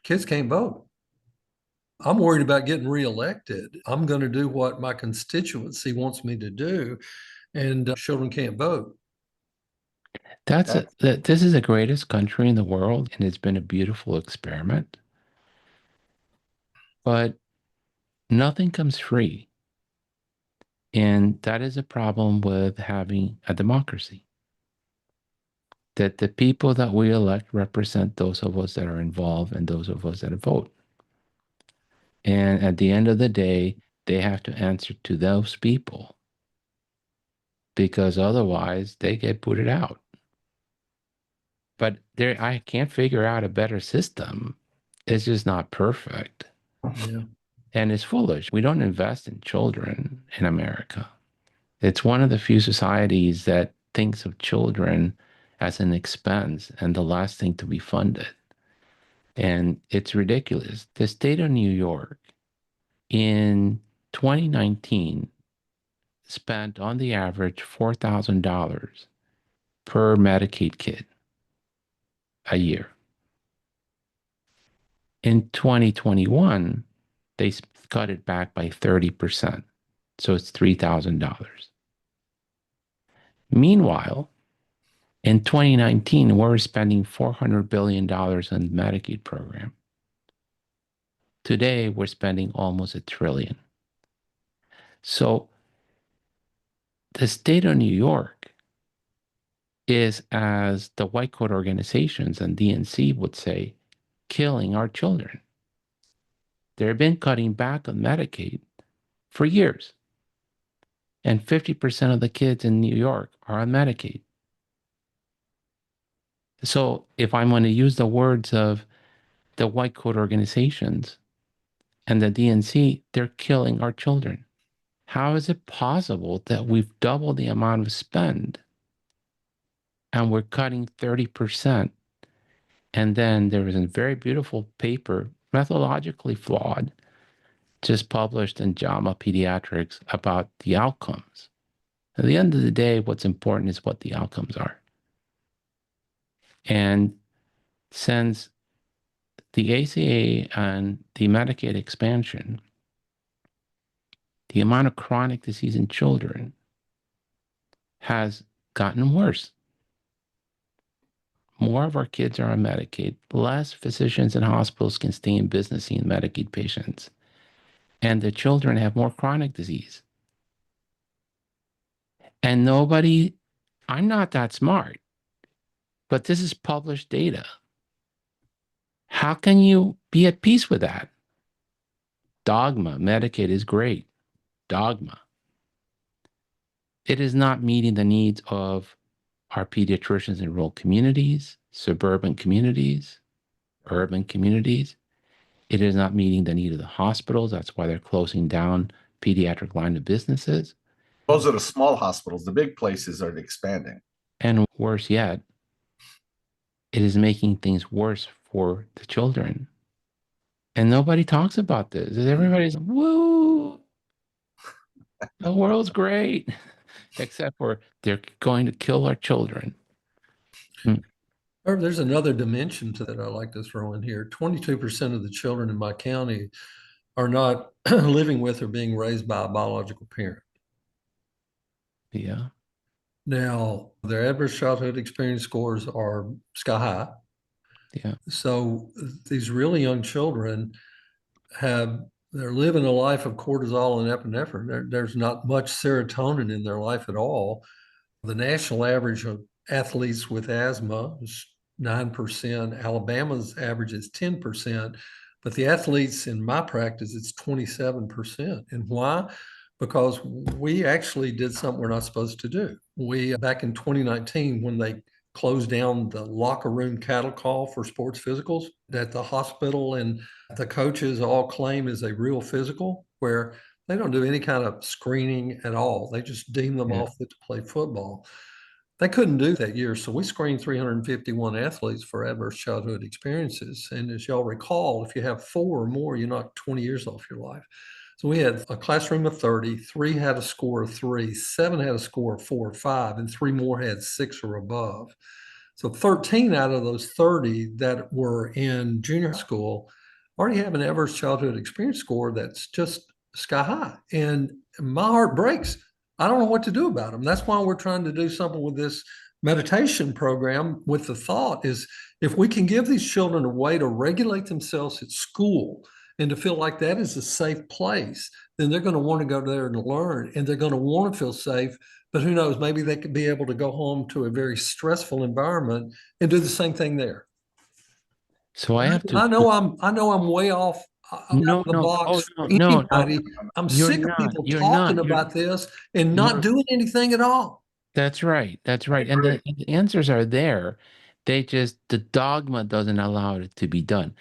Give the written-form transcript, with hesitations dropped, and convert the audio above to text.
Kids can't vote. I'm worried about getting reelected. I'm going to do what my constituency wants me to do, and children can't vote. That's this is the greatest country in the world, and it's been a beautiful experiment. But nothing comes free. And that is a problem with having a democracy. That the people that we elect represent those of us that are involved and those of us that vote. And at the end of the day, they have to answer to those people because otherwise they get booted out. But there, I can't figure out a better system. It's just not perfect. Yeah. And it's foolish. We don't invest in children in America. It's one of the few societies that thinks of children as an expense and the last thing to be funded. And it's ridiculous. The state of New York in 2019 spent on the average $4,000 per Medicaid kid a year. In 2021, they cut it back by 30%. So it's $3,000. Meanwhile, in 2019, we're spending $400 billion on the Medicaid program. Today, we're spending almost $1 trillion. So the state of New York is, as the white coat organizations and DNC would say, killing our children. They've been cutting back on Medicaid for years. And 50% of the kids in New York are on Medicaid. So if I'm going to use the words of the white coat organizations and the DNC, they're killing our children. How is it possible that we've doubled the amount of spend and we're cutting 30%? And then there was a very beautiful paper, methodologically flawed, just published in JAMA Pediatrics about the outcomes. At the end of the day, what's important is what the outcomes are. And since the ACA and the Medicaid expansion, the amount of chronic disease in children has gotten worse. More of our kids are on Medicaid. Less physicians and hospitals can stay in business seeing Medicaid patients. And the children have more chronic disease. And nobody, I'm not that smart, but this is published data. How can you be at peace with that? Dogma, Medicaid is great. Dogma. It is not meeting the needs of our pediatricians in rural communities, suburban communities, urban communities. It is not meeting the need of the hospitals. That's why they're closing down pediatric line of businesses. Those are the small hospitals. The big places are expanding. And worse yet, it is making things worse for the children. And nobody talks about this. Everybody's, woo, the world's great, except for they're going to kill our children. There's another dimension to that I like to throw in here. 22% of the children in my county are not living with or being raised by a biological parent. Yeah. Now, their adverse childhood experience scores are sky high. Yeah. So these really young children they're living a life of cortisol and epinephrine. There's not much serotonin in their life at all. The national average of athletes with asthma is 9%. Alabama's average is 10%. But the athletes in my practice, it's 27%. And why? Because we actually did something we're not supposed to do. Back in 2019, when they closed down the locker room cattle call for sports physicals that the hospital and the coaches all claim is a real physical, where they don't do any kind of screening at all. They just deem them Yeah. all fit to play football. They couldn't do that year. So we screened 351 athletes for adverse childhood experiences. And as y'all recall, if you have 4 or more, you knock 20 years off your life. So we had a classroom of 30, 3 had a score of 3, 7 had a score of 4 or 5, and 3 more had 6 or above. So 13 out of those 30 that were in junior school already have an adverse childhood experience score that's just sky high. And my heart breaks. I don't know what to do about them. That's why we're trying to do something with this meditation program, with the thought is if we can give these children a way to regulate themselves at school and to feel like that is a safe place, then they're going to want to go there and learn, and they're going to want to feel safe. But who knows, maybe they could be able to go home to a very stressful environment and do the same thing there. So I have to. I know I'm way off out No, of the no, box oh, for no, no, no. anybody. I'm You're sick of not. people You're talking not. about this and not You're doing anything at all. That's right. That's right. And the answers are there. The dogma doesn't allow it to be done.